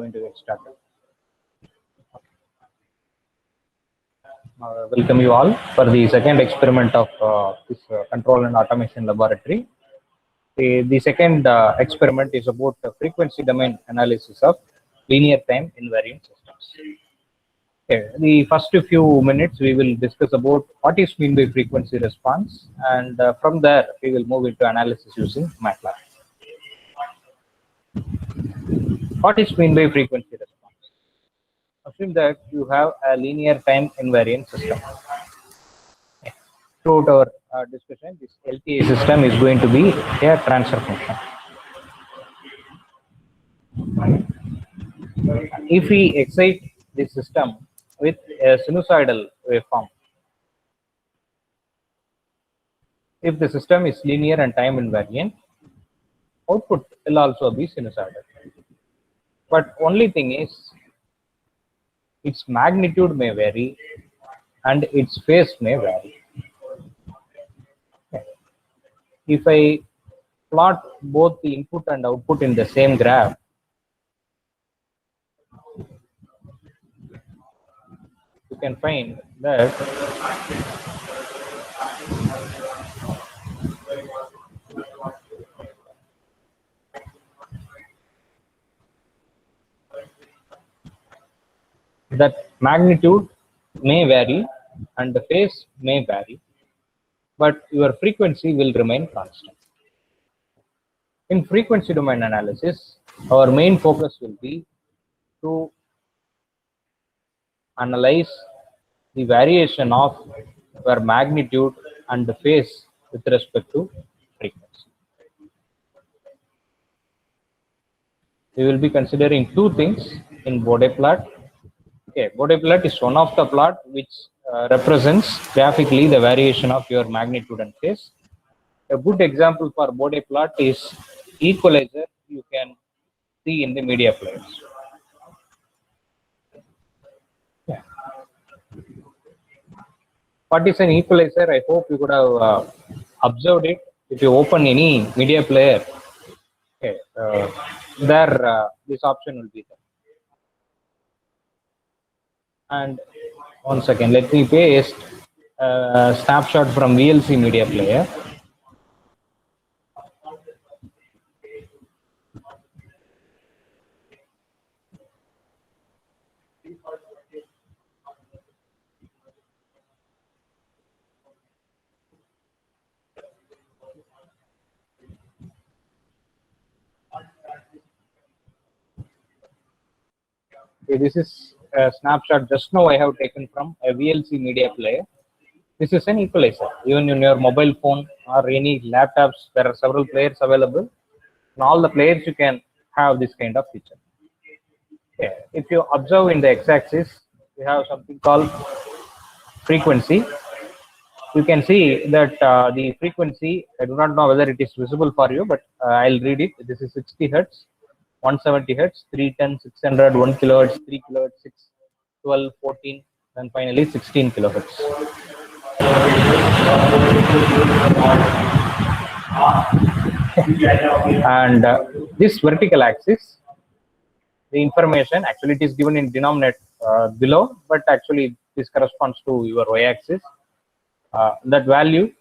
going to get started. Welcome you all for the second experiment of this control and automation laboratory. The second experiment is about the frequency domain analysis of linear time invariant systems. Okay, the first few minutes we will discuss about what is meant by frequency response, and from there we will move into analysis using MATLAB. What is meant by frequency response? Assume that you have a linear time invariant system. Throughout our discussion, this LTI system is going to be a transfer function. If we excite the system with a sinusoidal waveform, if the system is linear and time invariant, output will also be sinusoidal. But only thing is, its magnitude may vary and its phase may vary. Okay. If I plot both the input and output in the same graph, you can find that magnitude may vary and the phase may vary, but your frequency will remain constant. In frequency domain analysis, our main focus will be to analyze the variation of your magnitude and the phase with respect to frequency. We will be considering two things in Bode plot. Okay, Bode plot is one of the plot which represents graphically the variation of your magnitude and phase. A good example for Bode plot is equalizer you can see in the media players. Yeah. What is an equalizer? I hope you could have observed it. If you open any media player, okay, there this option will be there. And one second, let me paste a snapshot from VLC media player. Okay, this is a snapshot just now I have taken from a VLC media player. This is an equalizer. Even in your mobile phone or any laptops, there are several players available. In all the players, you can have this kind of feature. Okay. If you observe in the x-axis, we have something called frequency. You can see that the frequency, I do not know whether it is visible for you, but I'll read it. This is 60 Hertz. 170 Hertz, 310, 600, 1 kilohertz, 3 kilohertz, 6, 12, 14, and finally 16 kilohertz. And this vertical axis, the information, actually it is given in denominator below, but actually this corresponds to your y-axis. That value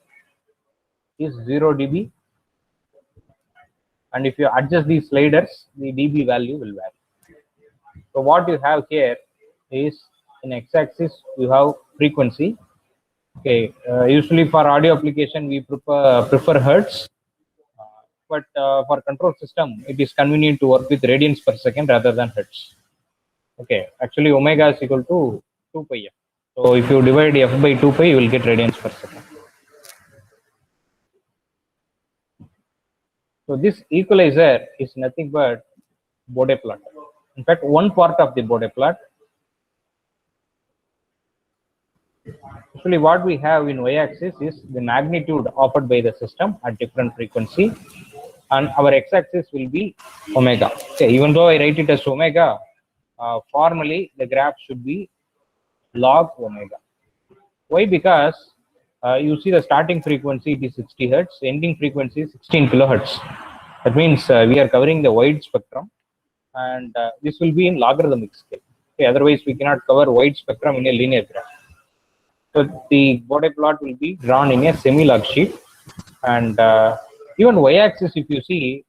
is 0 dB. And if you adjust these sliders, the dB value will vary. So what you have here is in x-axis you have frequency. Okay, usually for audio application we prefer hertz, but for control system it is convenient to work with radians per second rather than hertz. Okay, actually omega is equal to 2 pi f. So if you divide f by 2 pi, you will get radians per second. So this equalizer is nothing but Bode plot. In fact, one part of the Bode plot. Actually, what we have in y-axis is the magnitude offered by the system at different frequency, and our x-axis will be omega. Okay, even though I write it as omega, formally the graph should be log omega. Why? Because you see the starting frequency it is 60 Hertz, ending frequency is 16 kilohertz. That means we are covering the wide spectrum. and this will be in logarithmic scale. Okay, otherwise we cannot cover wide spectrum in a linear graph. So the Bode plot will be drawn in a semi-log sheet, and even y-axis, if you see,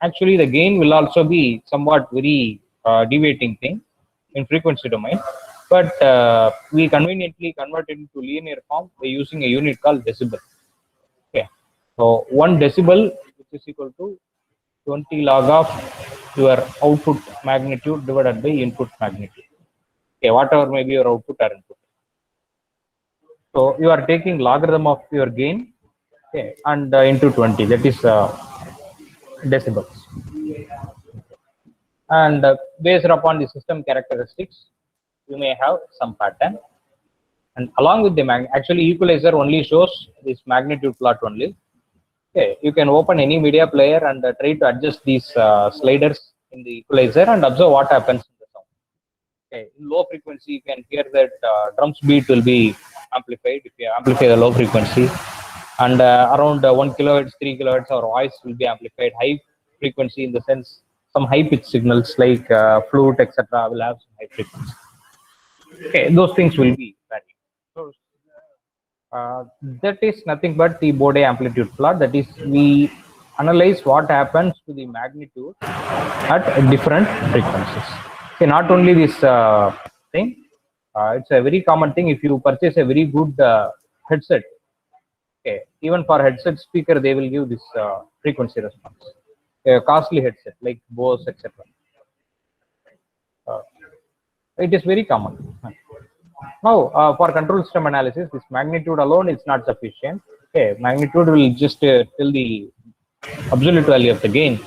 actually the gain will also be somewhat very deviating thing in frequency domain, but we conveniently convert it into linear form by using a unit called decibel. Okay, so 1 decibel, which is equal to 20 log of your output magnitude divided by input magnitude. Okay, whatever may be your output or input. So you are taking logarithm of your gain, okay, and into 20, that is decibels. And based upon the system characteristics, you may have some pattern. And along with the actually equalizer only shows this magnitude plot only. Okay, you can open any media player and try to adjust these sliders in the equalizer and observe what happens in the sound. Okay, in low frequency, you can hear that drums beat will be amplified if you amplify the low frequency, and around 1 kilohertz, 3 kilohertz, our voice will be amplified. High frequency, in the sense, some high pitch signals like flute, etc., will have some high frequency. Okay, those things will be varied. So, that is nothing but the Bode amplitude plot. That is, we analyze what happens to the magnitude at different frequencies. Okay, not only this thing, it's a very common thing. If you purchase a very good headset, okay, even for headset speaker, they will give this frequency response. A costly headset like Bose, etc. It is very common. Now, for control system analysis, this magnitude alone is not sufficient. Okay, magnitude will just tell the absolute value of the gain,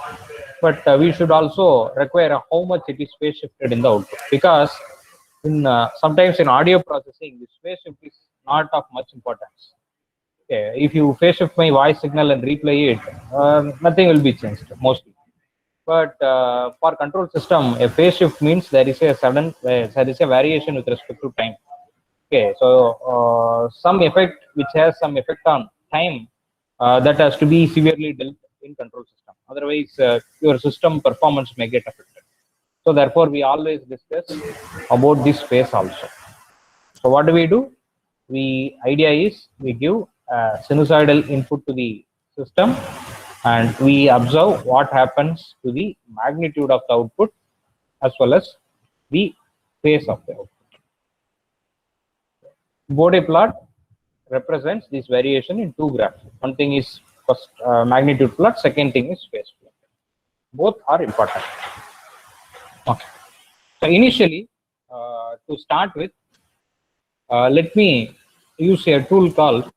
but we should also require how much it is phase shifted in the output, because in sometimes in audio processing, this phase shift is not of much importance. Okay, if you phase shift my voice signal and replay it, nothing will be changed mostly. But for control system, a phase shift means there is a sudden, there is a variation with respect to time. Okay, so some effect which has some effect on time, that has to be severely dealt in control system. Otherwise, your system performance may get affected. So therefore, we always discuss about this phase also. So what do? Idea is we give sinusoidal input to the system, and we observe what happens to the magnitude of the output as well as the phase of the output. Bode plot represents this variation in two graphs. One thing is first magnitude plot, second thing is phase plot. Both are important. Okay. So initially, to start with, let me use a tool called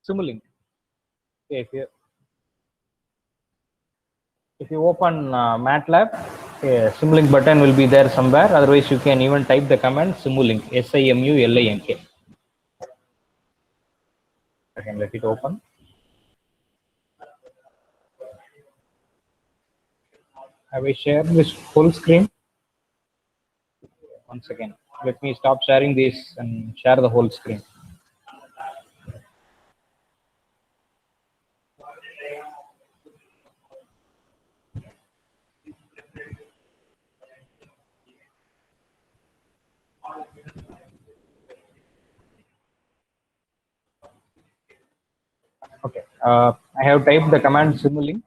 Simulink. Okay, if you open MATLAB, Simulink button will be there somewhere. Otherwise, you can even type the command Simulink, SIMULINK. I can let it open. Have I shared this full screen? Once again, let me stop sharing this and share the whole screen. Okay, I have typed the command Simulink.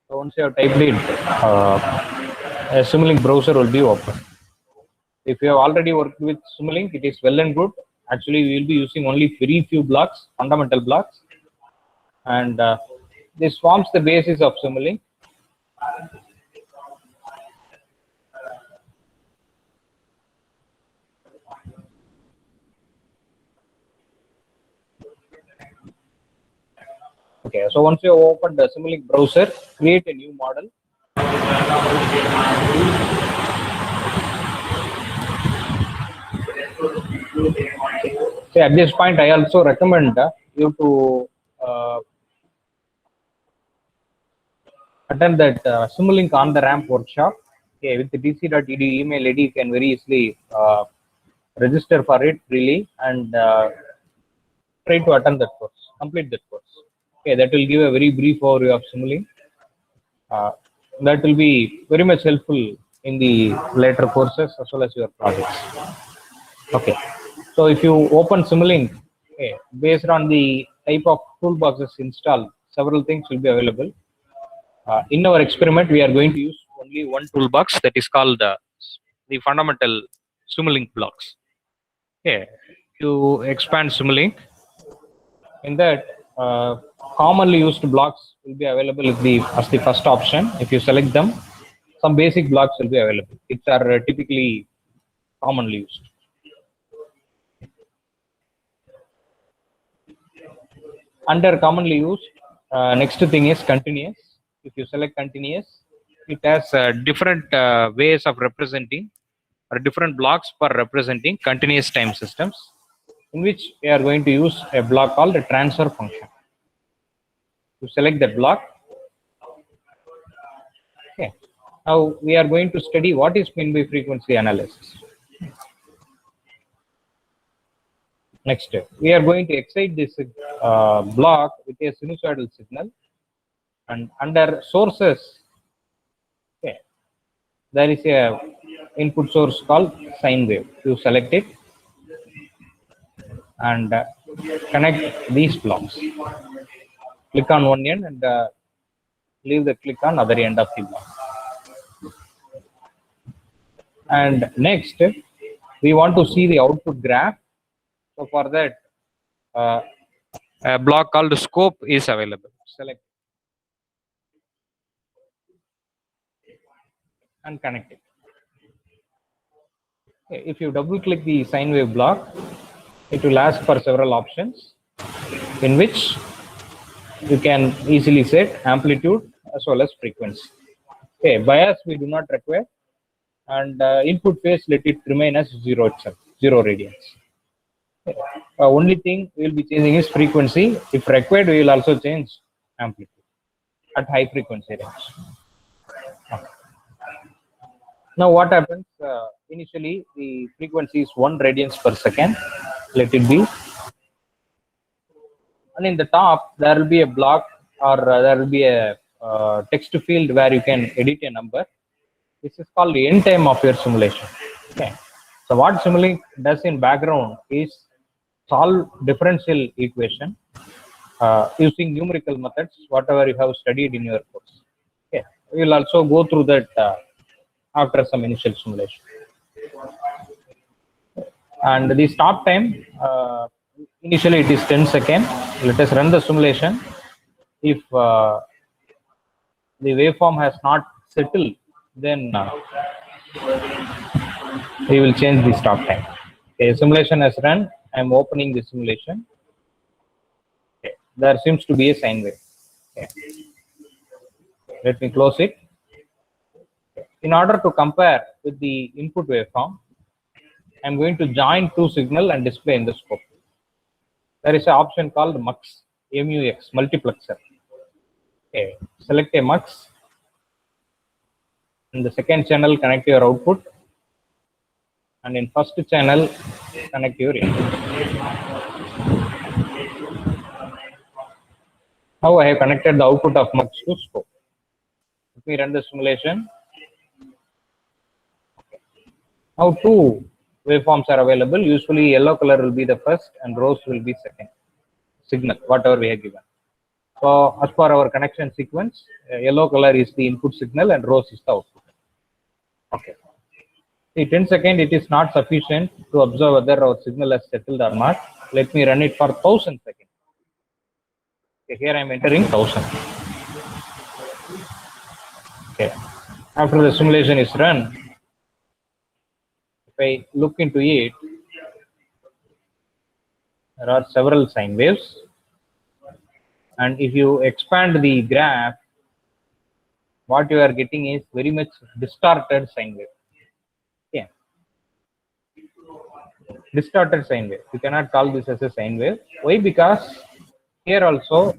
So once you have typed it, a Simulink browser will be open. If you have already worked with Simulink, it is well and good. Actually, we will be using only very few blocks, fundamental blocks, and this forms the basis of Simulink. Okay, so once you have opened the Simulink browser, create a new model. So at this point, I also recommend you to attend that Simulink on the ramp workshop. Okay, with the dc.edu email ID, you can very easily register for it freely and try to attend that course, complete that course. Okay, that will give a very brief overview of Simulink. That will be very much helpful in the later courses as well as your projects. Okay, so if you open Simulink, okay, based on the type of toolboxes installed, several things will be available. In our experiment, we are going to use only one toolbox, that is called the fundamental Simulink blocks. Okay, to expand Simulink, in that commonly used blocks will be available as the first option. If you select them, some basic blocks will be available, which are typically commonly used. Under commonly used, next thing is continuous. If you select continuous, it has different ways of representing, or different blocks for representing continuous time systems, in which we are going to use a block called a transfer function. To select that block, okay. Now we are going to study what is mean by frequency analysis. Next, we are going to excite this block with a sinusoidal signal, and under sources, okay, there is a input source called sine wave. You select it and connect these blocks. Click on one end and leave the click on other end of the block. And next, we want to see the output graph. So for that, a block called scope is available. Select and connect it. Okay, if you double click the sine wave block, it will ask for several options, in which you can easily set amplitude as well as frequency. Okay, bias we do not require, and input phase, let it remain as 0 itself, 0 radians. Okay. Only thing we will be changing is frequency. If required, we will also change amplitude at high frequency range. Okay. Now what happens? Initially, the frequency is 1 radians per second. Let it be. And in the top, there will be a block, or there will be a text field where you can edit a number. This is called the end time of your simulation. Okay. So what Simulink does in background is solve differential equation using numerical methods, whatever you have studied in your course. Okay. We will also go through that after some initial simulation. And the stop time, initially it is 10 seconds. Let us run the simulation. If the waveform has not settled, then we will change the stop time. Okay, simulation has run. I am opening the simulation. Okay, there seems to be a sine wave. Okay. Let me close it. In order to compare with the input waveform, I am going to join two signal and display in the scope. There is an option called MUX, MUX, multiplexer. Okay, select a MUX. In the second channel, connect your output. And in first channel, connect your input. Now I have connected the output of MUX to scope. Let me run the simulation. Now two waveforms are available. Usually yellow color will be the first and rose will be second signal, whatever we have given. So as per our connection sequence, yellow color is the input signal and rose is the output. Okay. See, 10 seconds, it is not sufficient to observe whether our signal has settled or not. Let me run it for 1000 seconds. Okay, here I am entering 1000. Okay. After the simulation is run, if I look into it, there are several sine waves. And if you expand the graph, what you are getting is very much distorted sine wave. Yeah. Distorted sine wave. You cannot call this as a sine wave. Why? Because here also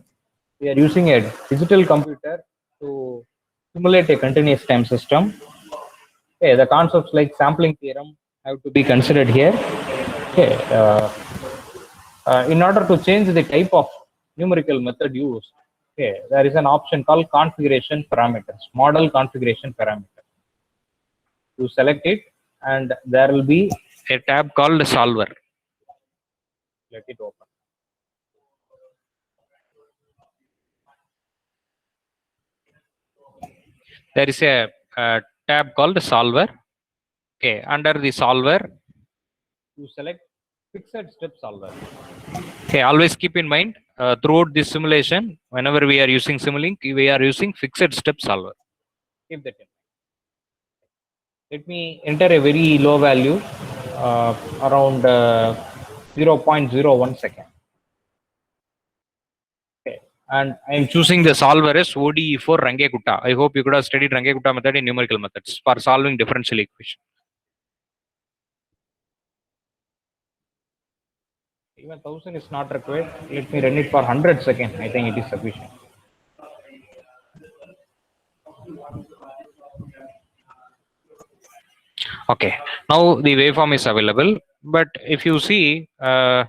we are using a digital computer to simulate a continuous time system. Okay, the concepts like sampling theorem have to be considered here. Okay, in order to change the type of numerical method used, Okay, there is an option called configuration parameters, model configuration parameter. You select it, and there will be a tab called solver. Let it open. There is a tab called solver. Okay, under the solver, you select fixed step solver. Okay, always keep in mind throughout this simulation, whenever we are using Simulink, we are using fixed step solver. Keep that in mind. Let me enter a very low value, around 0.01 second. Okay. And I am choosing the solver as ODE for Rangekutta. I hope you could have studied Rangekutta method in numerical methods for solving differential equation. Even 1000 is not required. Let me run it for 100 seconds. I think it is sufficient. Okay, now the waveform is available, but if you see, the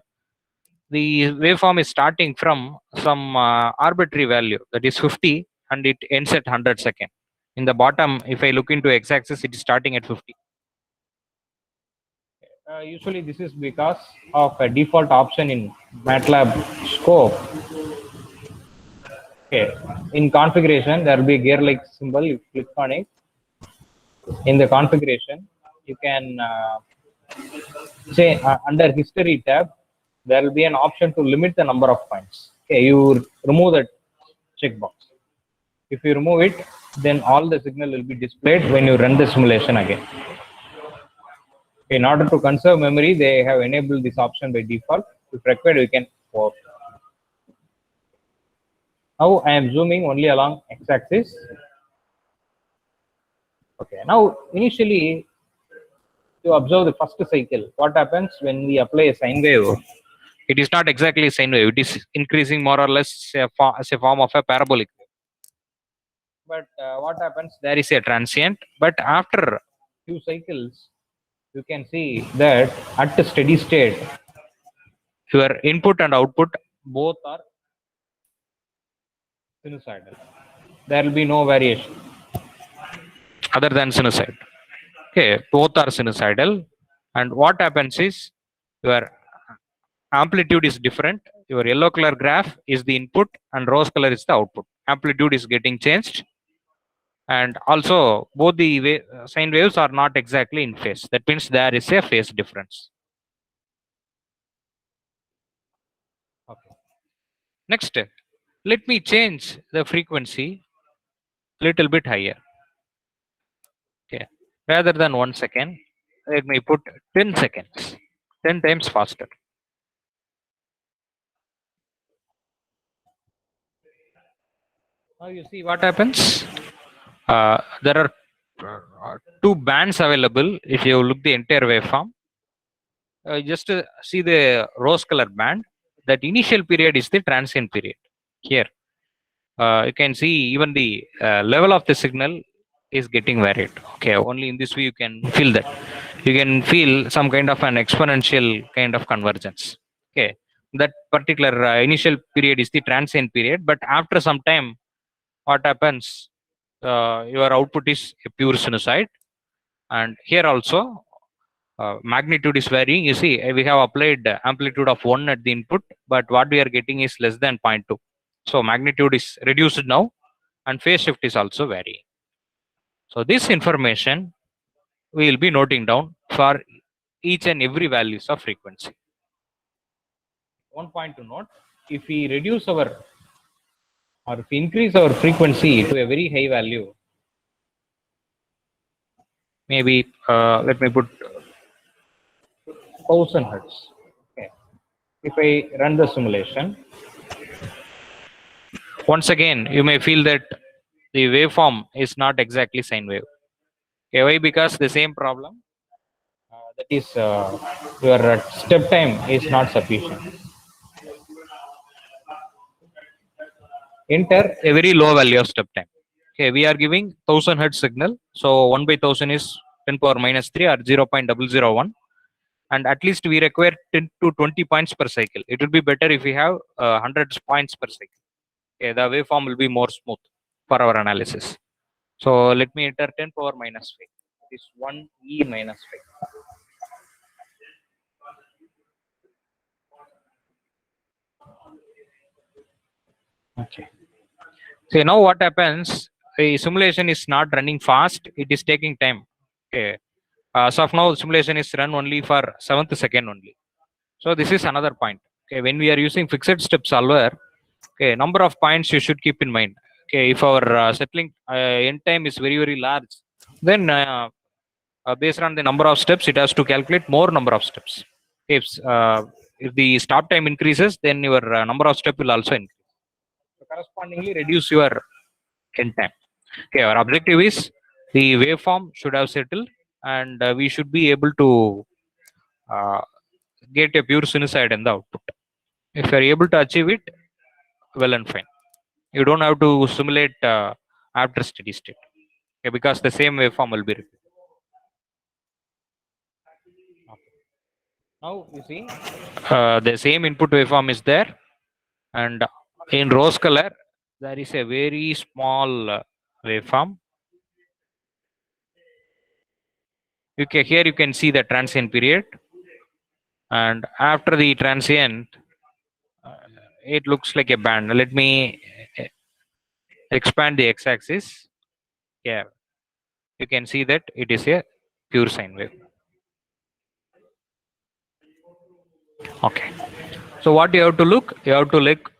waveform is starting from some arbitrary value, that is 50, and it ends at 100 seconds. In the bottom, if I look into x-axis, it is starting at 50. Usually this is because of a default option in MATLAB scope. Okay, in configuration, there will be a gear-like symbol. You click on it. In the configuration, you can say under history tab, there will be an option to limit the number of points. Okay, you remove that checkbox. If you remove it, then all the signal will be displayed when you run the simulation again. In order to conserve memory, they have enabled this option by default. If required, we can work. Now I am zooming only along x-axis. Okay, now initially to observe the first cycle, what happens when we apply a sine wave? It is not exactly a sine wave, it is increasing more or less as a form of a parabolic wave. But what happens? There is a transient, but after few cycles, you can see that at the steady state, your input and output both are sinusoidal. There will be no variation other than sinusoid. Okay, both are sinusoidal, and what happens is your amplitude is different. Your yellow color graph is the input, and rose color is the output. Amplitude is getting changed, and also both the sine waves are not exactly in phase. That means there is a phase difference. Okay. Next, let me change the frequency little bit higher. Okay, rather than 1 second, let me put 10 seconds, 10 times faster. Now you see what happens. There are two bands available. If you look the entire waveform, just see the rose color band. That initial period is the transient period. Here, you can see even the level of the signal is getting varied. Okay, only in this way you can feel that. You can feel some kind of an exponential kind of convergence. Okay, that particular initial period is the transient period, but after some time, what happens? Your output is a pure sinusoid, and here also magnitude is varying. You see, we have applied amplitude of 1 at the input, but what we are getting is less than 0.2. So magnitude is reduced now, and phase shift is also varying. So this information we will be noting down for each and every values of frequency. One point to note: if we reduce our or if we increase our frequency to a very high value, maybe let me put 1000 hertz. Okay. If I run the simulation, once again you may feel that the waveform is not exactly sine wave. Okay, why? Because the same problem, that is your step time is not sufficient. Enter a very low value of step time. Okay, we are giving 1000 hertz signal, so 1 by 1000 is 10 power minus 3 or 0.001, and at least we require 10 to 20 points per cycle. It would be better if we have 100 points per cycle. Okay, the waveform will be more smooth for our analysis. So let me enter 10 power minus 5. It is 1 e minus 5. Okay. So now what happens? The simulation is not running fast. It is taking time. Okay. As of now, simulation is run only for 7th second only. So this is another point. Okay. When we are using fixed step solver, okay, number of points you should keep in mind. Okay. If our settling end time is very very large, then based on the number of steps, it has to calculate more number of steps. If the stop time increases, then your number of step will also increase. So correspondingly, reduce your end time. Okay, our objective is the waveform should have settled, and we should be able to uh, get a pure sinusoid in the output. If you are able to achieve it, well and fine. You don't have to simulate after steady state, okay, because the same waveform will be repeated. Now you see the same input waveform is there, and in rose color there is a very small waveform. Here you can see the transient period, and after the transient, uh, it looks like a band. Let me uh, expand the x-axis. Yeah, you can see that it is a pure sine wave. Okay. So what you have to look? You have to look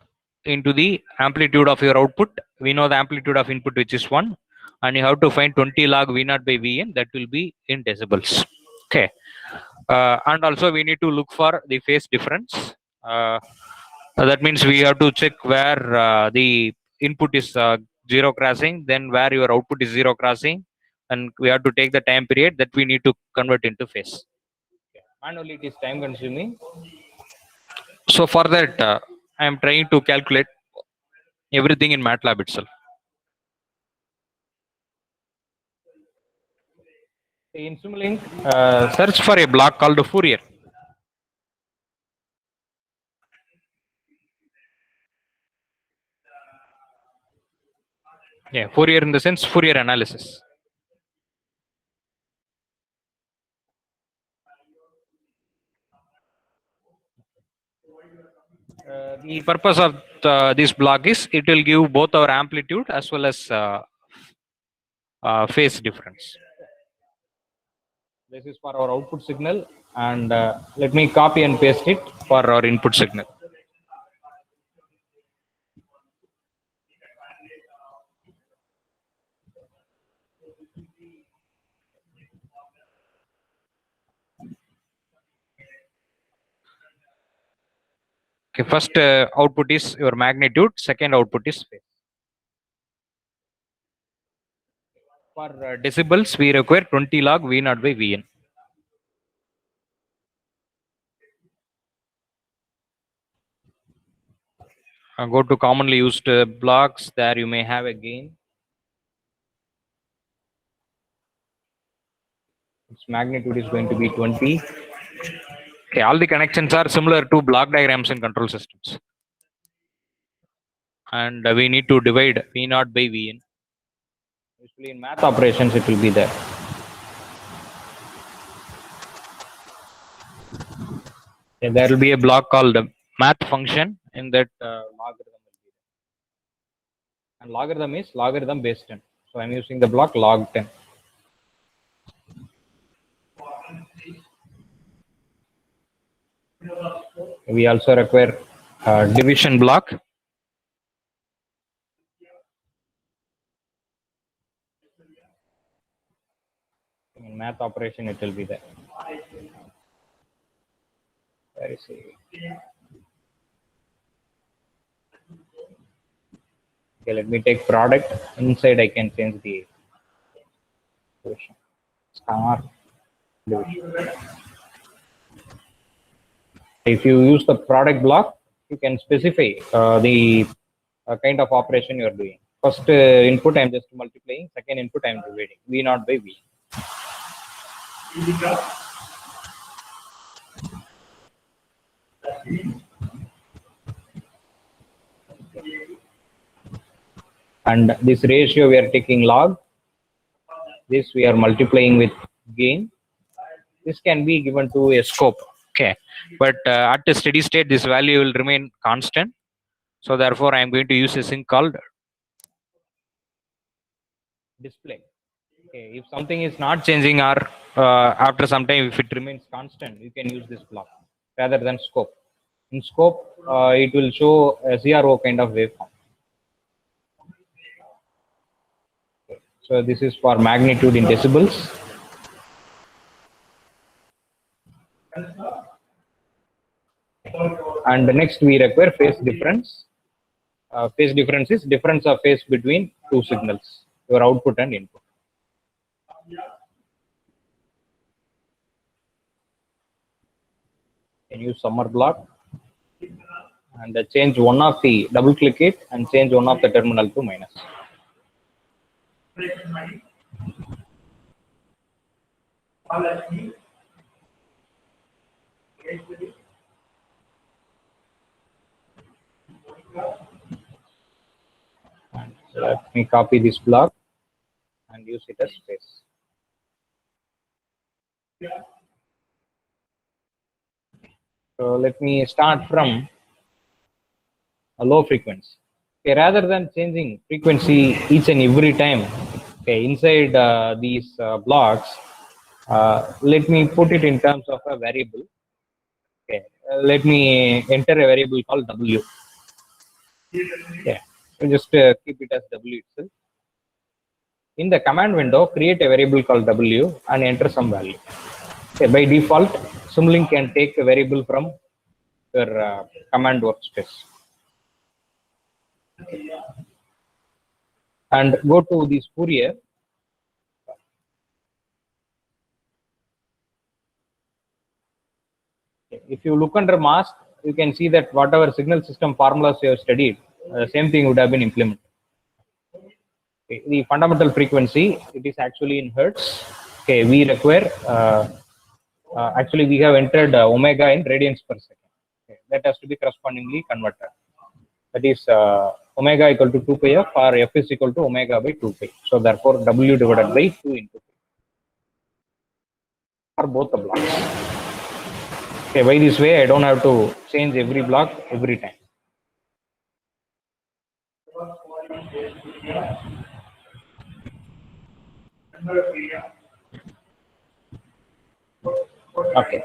into the amplitude of your output. We know the amplitude of input, which is 1, and you have to find 20 log V naught by Vn. That will be in decibels. Okay. And also we need to look for the phase difference. That means we have to check where the input is 0 crossing, then where your output is 0 crossing, and we have to take the time period that we need to convert into phase. Manually, it is time consuming. So for that, I am trying to calculate everything in MATLAB itself. In Simulink, search for a block called Fourier. Yeah, Fourier in the sense Fourier analysis. The purpose of this block is it will give both our amplitude as well as phase difference. This is for our output signal, and let me copy and paste it for our input signal. Okay, first output is your magnitude, second output is phase. For decibels, we require 20 log V naught by Vn. Go to commonly used blocks. There you may have a gain. Its magnitude is going to be 20. Okay, all the connections are similar to block diagrams in control systems. And we need to divide V naught by Vn. Usually in math operations, it will be there. Okay, there will be a block called math function. In that logarithm will be there. And logarithm is logarithm base 10. So I'm using the block log 10. We also require division block. In math operation, it will be there. Where is it? Okay, let me take product. Inside, I can change the division. Star division. If you use the product block, you can specify the kind of operation you are doing. First input, I'm just multiplying. Second input, I'm dividing. V naught by V. and this ratio we are taking log, this we are multiplying with gain. This can be given to a scope. Okay, but at a steady state this value will remain constant, so therefore I am going to use a thing called display. Okay, if something is not changing or after some time if it remains constant, you can use this block rather than scope. In scope it will show a CRO kind of waveform. So this is for magnitude in decibels. And next we require phase difference. Phase difference is difference of phase between two signals, your output and input. Can use summer block and change one of the, double click it and change one of the terminal to minus. And let me copy this block and use it as space. So let me start from a low frequency. Okay, rather than changing frequency each and every time, okay, inside these blocks, let me put it in terms of a variable. Okay, let me enter a variable called W. Okay, so just keep it as W itself. In the command window, create a variable called W and enter some value. Okay, by default, Symlink can take a variable from your command workspace. And go to this Fourier. If you look under mask, you can see that whatever signal system formulas you have studied, same thing would have been implemented. Okay, the fundamental frequency, it is actually in hertz. Okay, we require, actually we have entered omega in radians per second. Okay, that has to be correspondingly converted. That is omega equal to 2 pi f, or f is equal to omega by 2 pi. So therefore W divided by 2 into pi for both the blocks. Okay, by this way I don't have to change every block every time. Okay,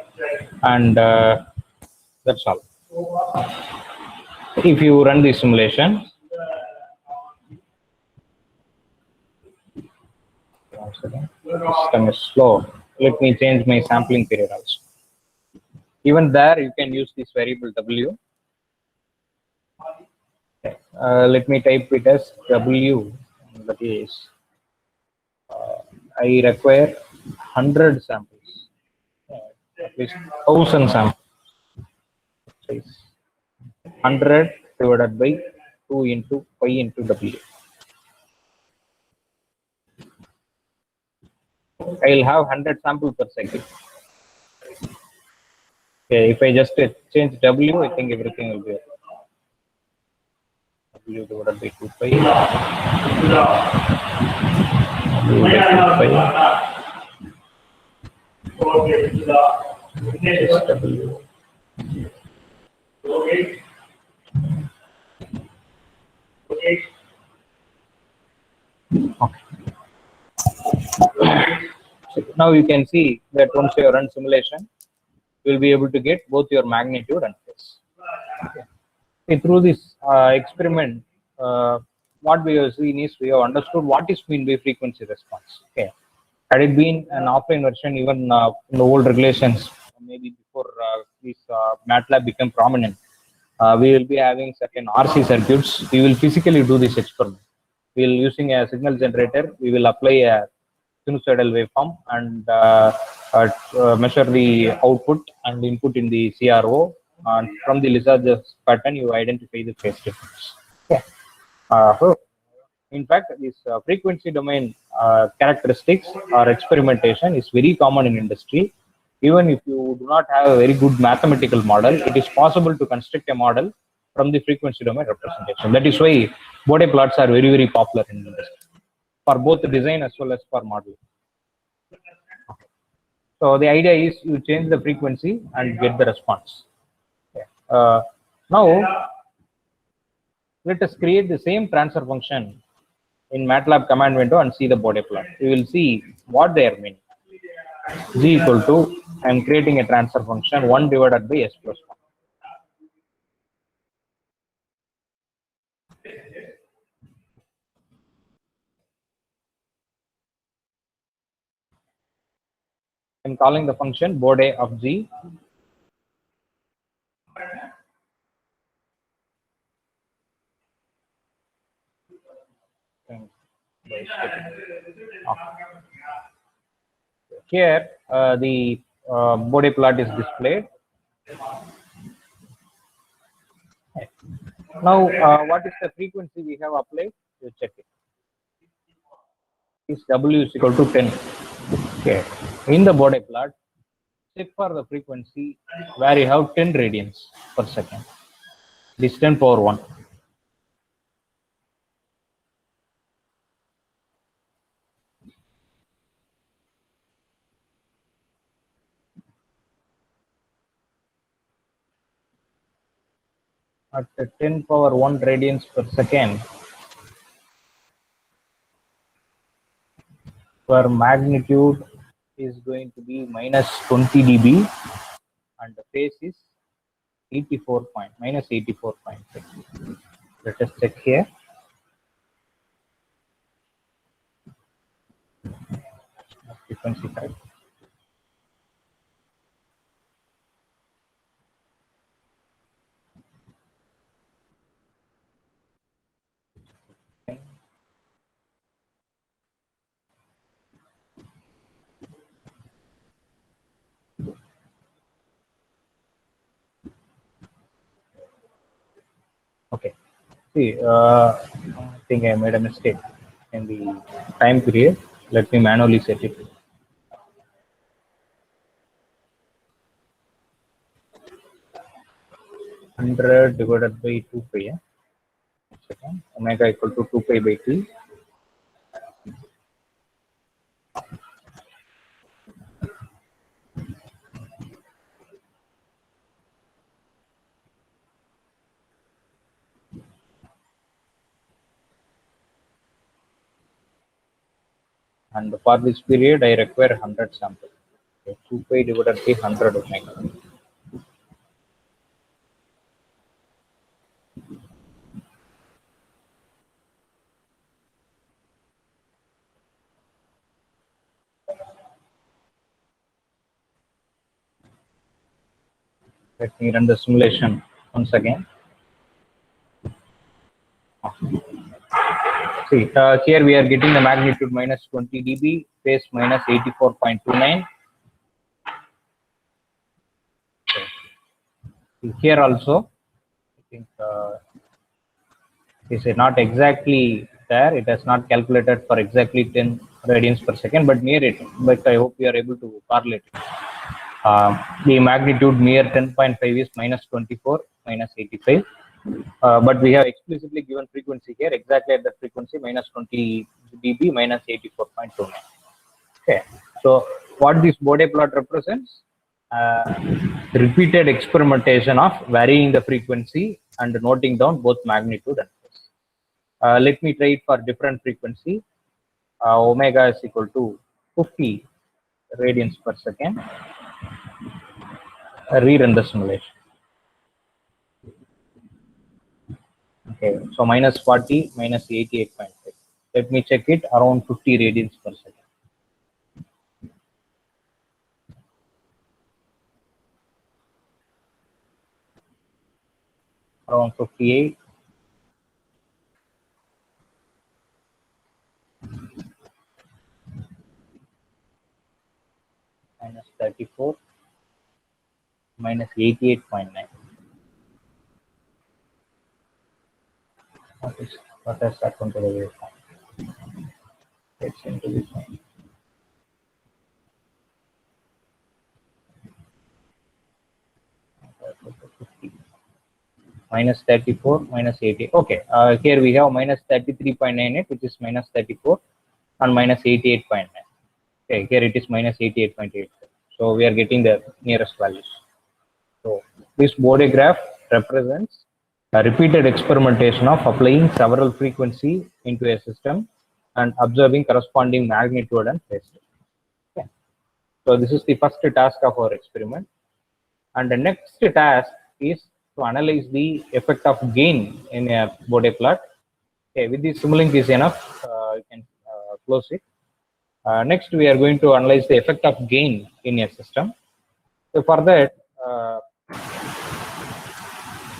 and that's all. If you run the simulation, system is slow. Let me change my sampling period also. Even there, you can use this variable W. Let me type it as W. That is, I require 100 samples, at least 1000 samples. 100 divided by 2 into pi into W. I will have 100 samples per second. Okay, if I just change W, I think everything will be okay. W divided by 2 pi. W by 2 pi. W. Okay. So now you can see that once you run simulation, you will be able to get both your magnitude and phase. Okay. Through this experiment, what we have seen is we have understood what is mean by frequency response. Okay. Had it been an offline version, even in the old regulations, maybe before this MATLAB became prominent, we will be having certain RC circuits. We will physically do this experiment. We will using a signal generator. We will apply a sinusoidal waveform and measure the output and input in the CRO. And from the Lissajous pattern, you identify the phase difference. Okay. So in fact, this frequency domain characteristics or experimentation is very common in industry. Even if you do not have a very good mathematical model, it is possible to construct a model from the frequency domain representation. That is why Bode plots are very, very popular in industry for both design as well as for modeling. So the idea is you change the frequency and get the response. Okay. Now let us create the same transfer function in MATLAB command window and see the Bode plot. We will see what they are meaning. Z equal to, I am creating a transfer function 1 divided by s plus 1. I'm calling the function Bode of Z. Here, the Bode plot is displayed. Now, what is the frequency we have applied? You check it. Is W is equal to 10. Okay. In the Bode plot, check for the frequency where you have 10 radians per second. This 10 power 1. At 10 power 1 radians per second, where magnitude is going to be minus 20 dB and the phase is 84 point, minus 84.6. Let us check here. Frequency type. Okay. See, I think I made a mistake in the time period. Let me manually set it. 100 divided by 2 pi. Yeah? Second. Omega equal to 2 pi by t. And for this period, I require 100 samples. Okay, 2 pi divided by 100 omega. Let me run the simulation once again. See, here we are getting the magnitude minus 20 dB, phase minus 84.29. Okay. Here also, I think is not exactly there. It has not calculated for exactly 10 radians per second, but near it. But I hope you are able to correlate it. The magnitude near 10.5 is minus 24, minus 85. But we have explicitly given frequency here, exactly at that frequency, minus 20 dB, minus 84.29. Okay. So what this Bode plot represents? Repeated experimentation of varying the frequency and noting down both magnitude and phase. Let me try it for different frequency. Omega is equal to 50 radians per second. Rerun the simulation. Okay, so minus 40, minus 88.5. Let me check it around 50 radians per second. Around 58. Minus 34. Minus 88.9. What has happened to the waveform? Let's into this one. minus 34, minus 80. Okay, here we have minus 33.98, which is minus 34, and minus 88.9. Okay, here it is minus 88.8. So we are getting the nearest values. So this Bode graph represents a repeated experimentation of applying several frequency into a system and observing corresponding magnitude and phase. Okay. So this is the first task of our experiment. And the next task is to analyze the effect of gain in a Bode plot. Okay, with this Simulink is enough, you can close it. Next, we are going to analyze the effect of gain in a system. So for that,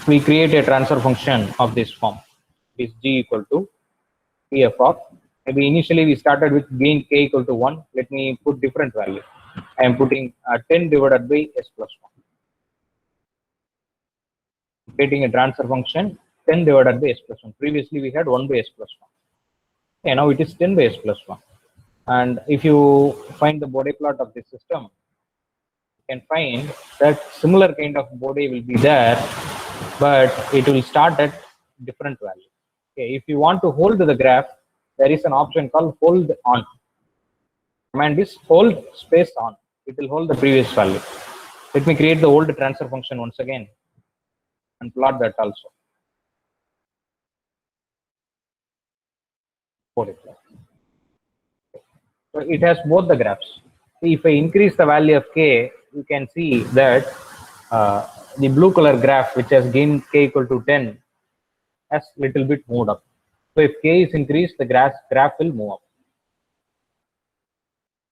we create a transfer function of this form. It is g equal to pf of. Maybe initially we started with gain k equal to 1. Let me put different value. I am putting 10 divided by s plus 1. Creating a transfer function 10 divided by s plus 1. Previously we had 1 by s plus 1. Okay, now it is 10 by s plus 1. And if you find the Bode plot of this system, you can find that similar kind of Bode will be there, but it will start at different value. Okay, if you want to hold the graph, there is an option called hold on. Command is hold space on. It will hold the previous value. Let me create the old transfer function once again and plot that also. Bode plot. So it has both the graphs. If I increase the value of k, you can see that the blue color graph, which has gain k equal to 10, has little bit moved up. So if k is increased, the graph will move up.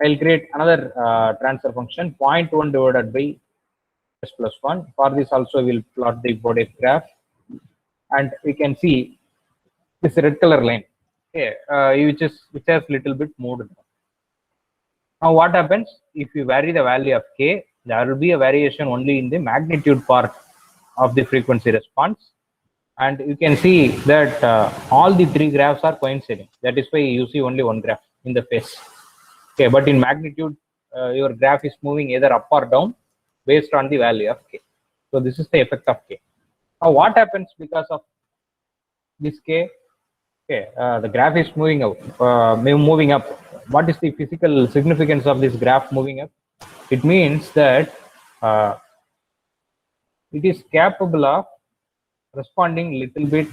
I'll create another transfer function 0.1 divided by s plus 1. For this also we'll plot the Bode graph, and we can see this red color line, okay, which has little bit moved. Now what happens if you vary the value of k? There will be a variation only in the magnitude part of the frequency response, and you can see that all the three graphs are coinciding. That is why you see only one graph in the phase. Okay, but in magnitude, your graph is moving either up or down based on the value of k. So this is the effect of k. Now what happens because of this k? Okay, the graph is moving out, moving up. What is the physical significance of this graph moving up? It means that it is capable of responding little bit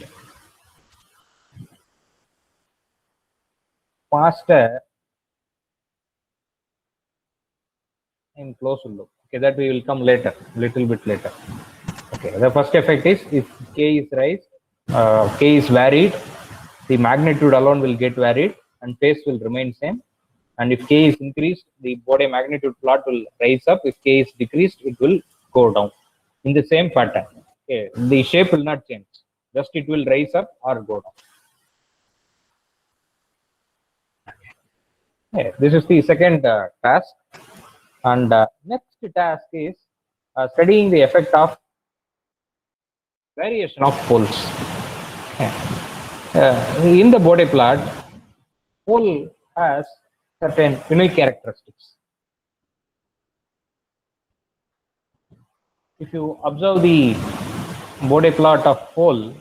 faster in closed loop. Okay, that we will come later, little bit later. Okay, the first effect is if k is raised, k is varied, the magnitude alone will get varied and phase will remain same. And if k is increased, the Bode magnitude plot will rise up. If k is decreased, it will go down in the same pattern. Okay, the shape will not change, just it will rise up or go down. Okay, this is the second task. And next task is studying the effect of variation of poles. Okay. In the Bode plot, pole has certain unique characteristics. If you observe the Bode plot of pole,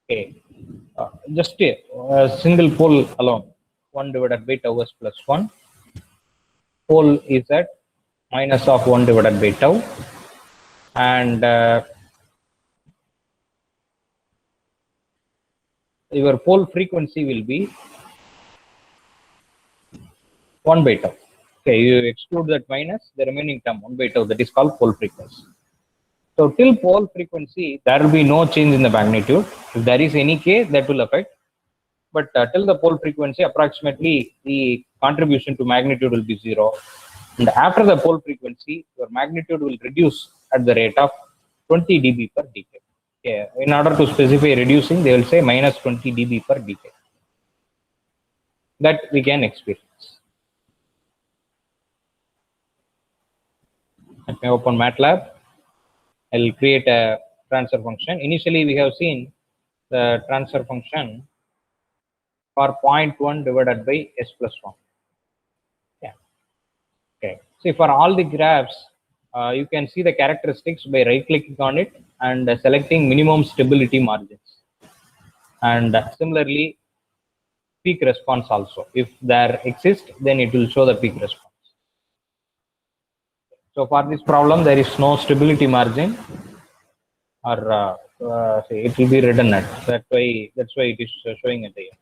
okay, just a single pole alone, 1 divided by tau s plus 1. Pole is at minus of 1 divided by tau, and your pole frequency will be 1 by tau. Okay, you exclude that minus, the remaining term 1 by tau, that is called pole frequency. So till pole frequency, there will be no change in the magnitude. If there is any k, that will affect. But till the pole frequency, approximately the contribution to magnitude will be 0. And after the pole frequency, your magnitude will reduce at the rate of 20 dB per decade. Okay. In order to specify reducing, they will say minus 20 dB per decade. That we can experience. Let me open MATLAB. I'll create a transfer function. Initially, we have seen the transfer function for 0.1 divided by s plus 1. Yeah. Okay. See, for all the graphs, you can see the characteristics by right clicking on it and selecting minimum stability margins. And similarly, peak response also. If there exists, then it will show the peak response. So for this problem, there is no stability margin, or say it will be redundant. That's why it is showing at the end.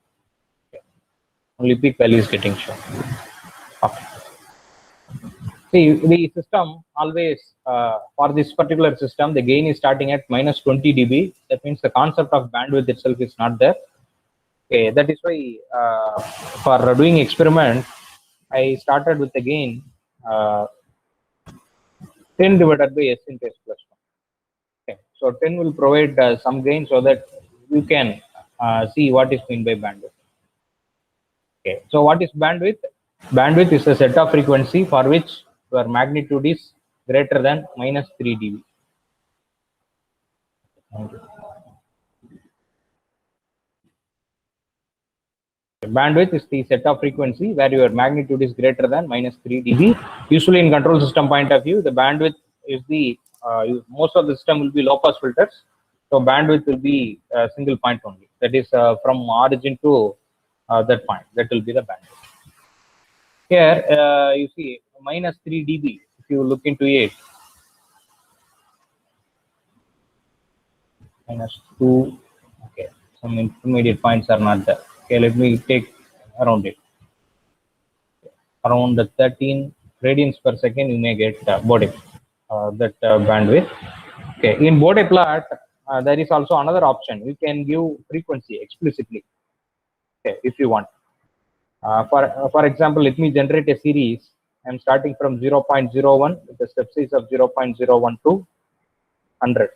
Okay. Only peak value is getting shown. Okay. See, the system always, for this particular system, the gain is starting at minus 20 dB. That means the concept of bandwidth itself is not there. Okay, that is why for doing experiment, I started with the gain 10 divided by S into S plus 1. Okay, so 10 will provide some gain so that you can see what is meant by bandwidth. Okay, so what is bandwidth? Bandwidth is a set of frequency for which your magnitude is greater than minus 3 dB. Thank you. Bandwidth is the set of frequency where your magnitude is greater than minus 3 dB. Usually in control system point of view, the bandwidth is the, most of the system will be low pass filters. So bandwidth will be a single point only. That is from origin to that point. That will be the bandwidth. Here you see minus 3 dB. If you look into it, minus 2. Okay, some intermediate points are not there. Okay, let me take around it. Around the 13 radians per second, you may get Bode, that bandwidth. Okay, in Bode plot, there is also another option. You can give frequency explicitly, okay, if you want. For example, let me generate a series. I'm starting from 0.01 with a step size of 0.012 100.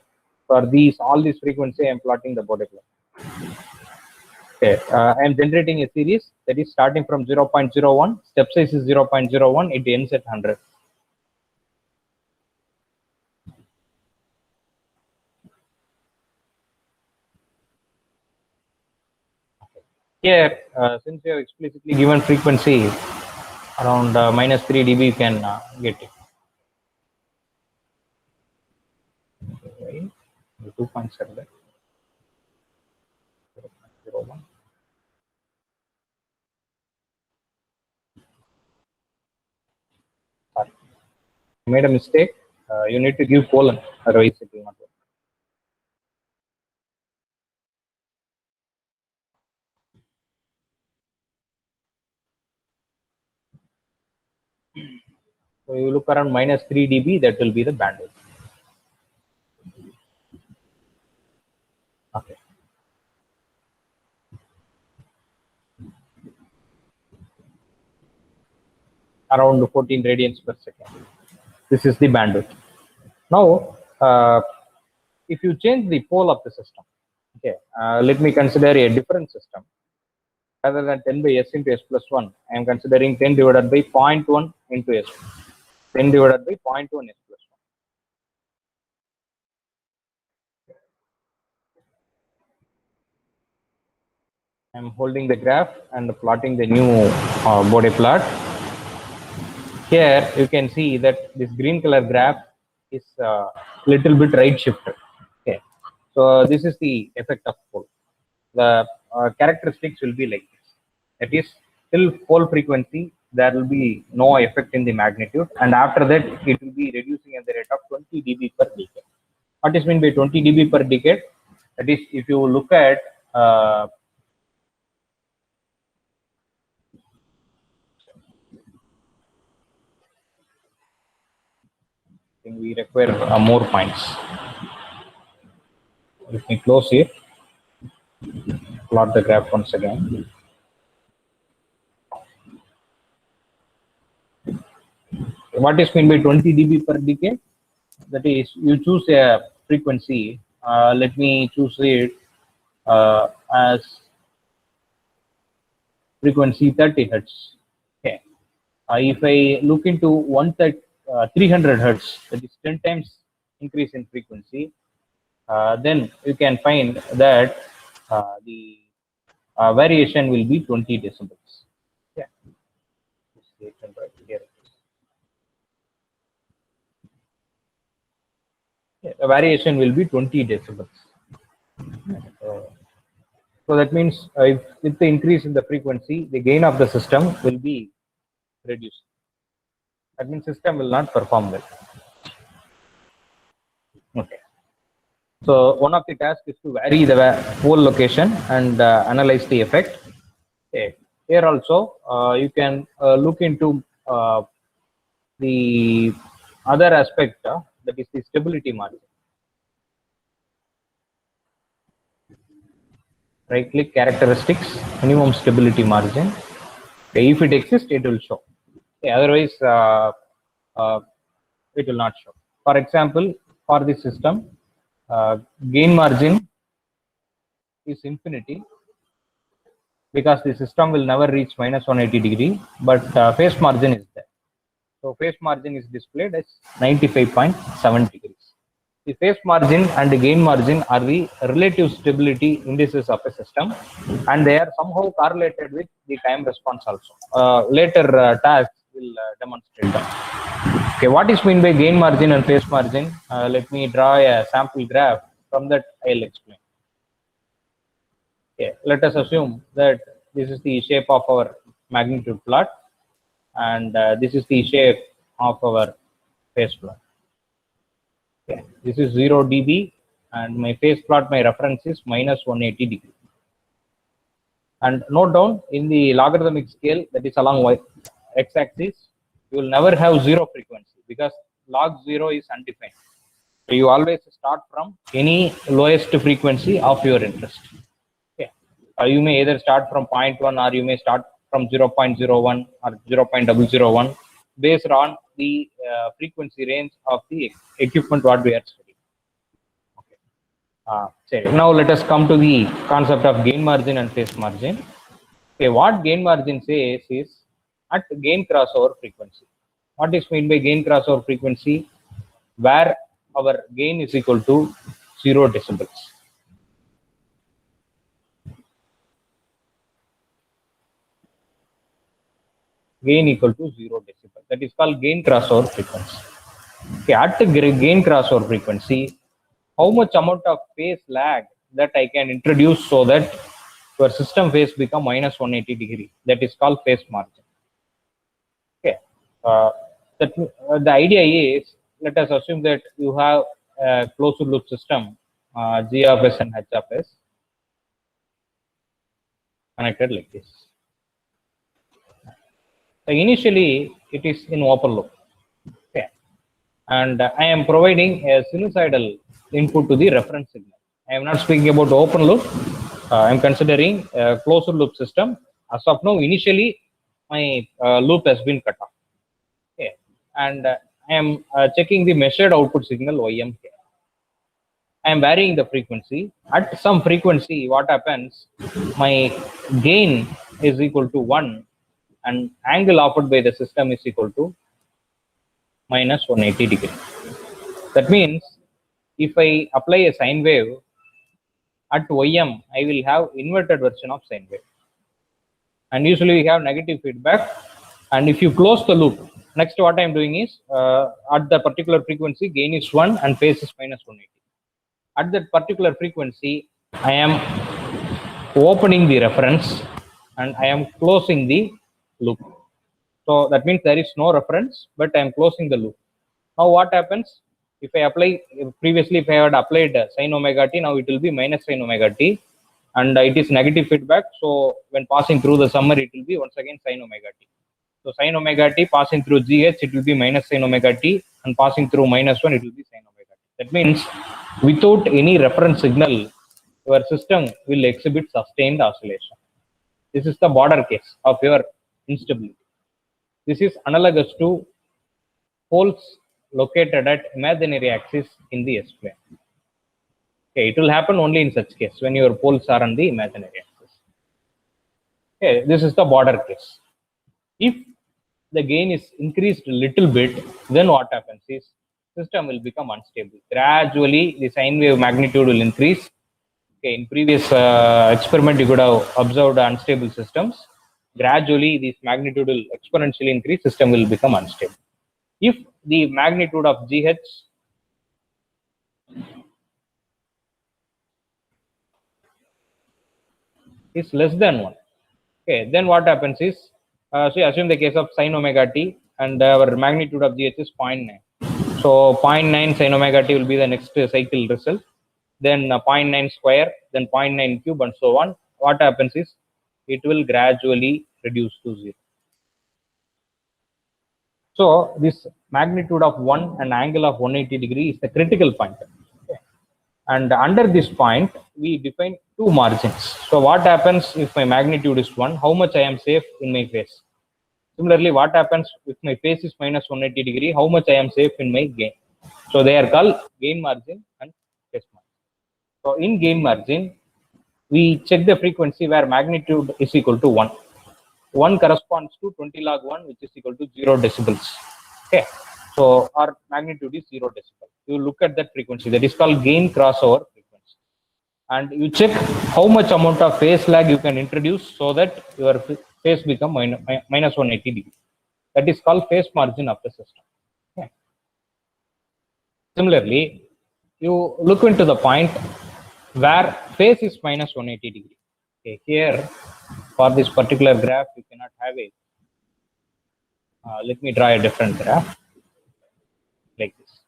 For all these frequency, I'm plotting the Bode plot. Okay, I am generating a series that is starting from 0.01, step size is 0.01, it ends at 100. Here, since you have explicitly given frequency around minus 3 dB, you can get it. Okay, the 2 points are there. 0.01. Sorry, I made a mistake. You need to give colon, otherwise it will not work. So you look around minus 3 dB, that will be the bandwidth. Okay. Around 14 radians per second. This is the bandwidth. Now, if you change the pole of the system, okay, let me consider a different system. Rather than 10 by S into S plus 1, I am considering 10 divided by 0.1 into S. 10 divided by 0.1 S plus 1. I am holding the graph and plotting the new Bode plot. Here you can see that this green color graph is little bit right shifted. Okay, so this is the effect of pole. The characteristics will be like this. That is, till pole frequency, there will be no effect in the magnitude, and after that, it will be reducing at the rate of 20 dB per decade. What is meant by 20 dB per decade? That is, if you look at I think we require more points. Let me close here. Plot the graph once again. What is meant by 20 dB per decade? That is, you choose a frequency. Let me choose it as frequency 30 hertz. Okay. If I look into 300 hertz, that is 10 times increase in frequency, then you can find that the variation will be 20 decibels. Yeah. Here it is. The variation will be 20 decibels. So that means if with the increase in the frequency, the gain of the system will be reduced. That means system will not perform well. Okay. So one of the tasks is to vary the pole location and analyze the effect. Okay. Here also you can look into the other aspect, that is the stability margin. Right click characteristics, minimum stability margin. Okay, if it exists, it will show. Okay, otherwise, uh, it will not show. For example, for this system, gain margin is infinity because the system will never reach minus 180 degree, but phase margin is there. So phase margin is displayed as 95.7 degrees. The phase margin and the gain margin are the relative stability indices of a system, and they are somehow correlated with the time response also. Later tasks will demonstrate them. Okay, what is meant by gain margin and phase margin? Let me draw a sample graph. From that, I'll explain. Okay, let us assume that this is the shape of our magnitude plot, and this is the shape of our phase plot. Okay, this is 0 dB, and my phase plot, my reference is minus 180 degree. And note down, in the logarithmic scale that is along x-axis, you will never have zero frequency because log 0 is undefined. So you always start from any lowest frequency of your interest. Okay. You may either start from 0.1 or you may start from 0.01 or 0.001 based on the frequency range of the equipment what we are studying. Okay. Now let us come to the concept of gain margin and phase margin. Okay, what gain margin says is at gain crossover frequency. What is meant by gain crossover frequency? Where our gain is equal to 0 decibels. Gain equal to 0 decibel. That is called gain crossover frequency. Okay, at the gain crossover frequency, how much amount of phase lag that I can introduce so that your system phase become minus 180 degree. That is called phase margin. Okay. The idea is, let us assume that you have a closed loop system, G of S and H of S, connected like this. So initially, it is in open loop. Okay. And I am providing a sinusoidal input to the reference signal. I am not speaking about open loop. I am considering a closed loop system. As of now, initially, my loop has been cut off. Okay. And I am checking the measured output signal YM here. I am varying the frequency. At some frequency, what happens? My gain is equal to 1 and angle offered by the system is equal to minus 180 degree. That means if I apply a sine wave at Ym, I will have inverted version of sine wave. And usually we have negative feedback. And if you close the loop, next what I am doing is at the particular frequency, gain is 1 and phase is minus 180. At that particular frequency, I am opening the reference and I am closing the loop. So that means there is no reference, but I am closing the loop. Now what happens? If I apply, previously if I had applied sine omega t, now it will be minus sine omega t, and it is negative feedback. So when passing through the summer, it will be once again sine omega t. So sine omega t passing through GH, it will be minus sine omega t, and passing through minus 1, it will be sine omega t. That means without any reference signal, your system will exhibit sustained oscillation. This is the border case of your instability. This is analogous to poles located at imaginary axis in the S-plane. Okay, it will happen only in such case when your poles are on the imaginary axis. Okay, this is the border case. If the gain is increased a little bit, then what happens is system will become unstable. Gradually, the sine wave magnitude will increase. Okay, in previous experiment, you could have observed unstable systems. Gradually, this magnitude will exponentially increase. System will become unstable. If the magnitude of GH is less than 1. Okay, then what happens is, so assume the case of sine omega t, and our magnitude of GH is 0.9. So 0.9 sin omega t will be the next cycle result. Then 0.9 square, then 0.9 cube, and so on. What happens is it will gradually reduce to 0. So this magnitude of 1 and angle of 180 degree is the critical point. Okay. And under this point, we define two margins. So what happens if my magnitude is 1? How much I am safe in my face? Similarly, what happens if my face is minus 180 degree? How much I am safe in my gain? So they are called gain margin and phase margin. So in gain margin, we check the frequency where magnitude is equal to 1. 1 corresponds to 20 log 1, which is equal to 0 decibels. Okay. So our magnitude is 0 decibel. You look at that frequency. That is called gain crossover frequency. And you check how much amount of phase lag you can introduce so that your phase become minus 180 degree. That is called phase margin of the system. Okay. Similarly, you look into the point where phase is minus 180 degree. Okay, here for this particular graph, you cannot have it. Let me draw a different graph like this.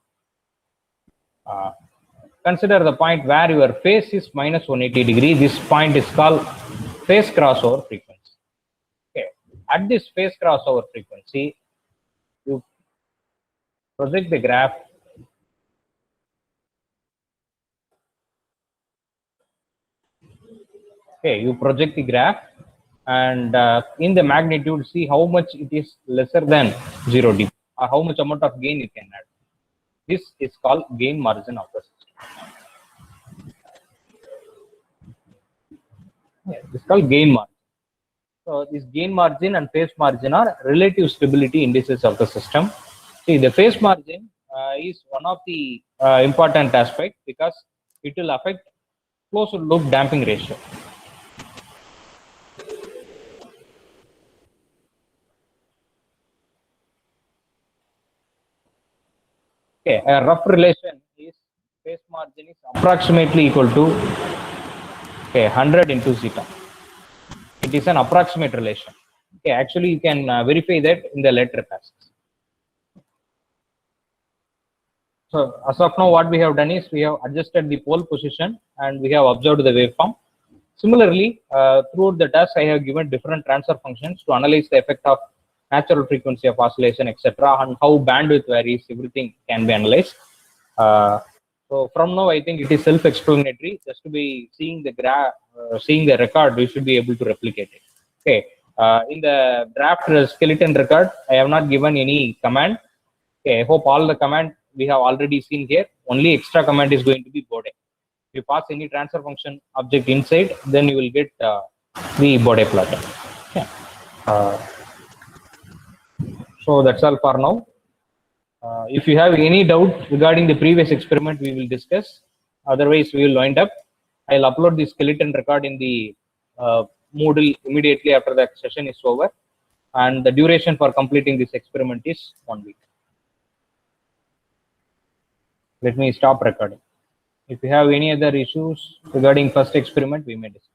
Consider the point where your phase is minus 180 degree. This point is called phase crossover frequency. Okay. At this phase crossover frequency, you project the graph. Okay, you project the graph, and in the magnitude, see how much it is lesser than 0 dB, or how much amount of gain you can add. This is called gain margin of the system. Yeah, this is called gain margin. So this gain margin and phase margin are relative stability indices of the system. See, the phase margin is one of the important aspects because it will affect closed loop damping ratio. Okay, a rough relation is phase margin is approximately equal to 100 into zeta. It is an approximate relation. Okay, actually you can verify that in the later tasks. So as of now, what we have done is we have adjusted the pole position and we have observed the waveform. Similarly, throughout the task, I have given different transfer functions to analyze the effect of natural frequency of oscillation, etc., and how bandwidth varies. Everything can be analyzed. So from now, I think it is self-explanatory. Just to be seeing the graph, seeing the record, we should be able to replicate it. Okay. In the draft skeleton record, I have not given any command. Okay. I hope all the command we have already seen here. Only extra command is going to be Bode. If you pass any transfer function object inside, then you will get the Bode plot. Okay. So that's all for now. If you have any doubt regarding the previous experiment, we will discuss. Otherwise, we will wind up. I'll upload the skeleton record in the Moodle immediately after the session is over. And the duration for completing this experiment is 1 week. Let me stop recording. If you have any other issues regarding first experiment, we may discuss.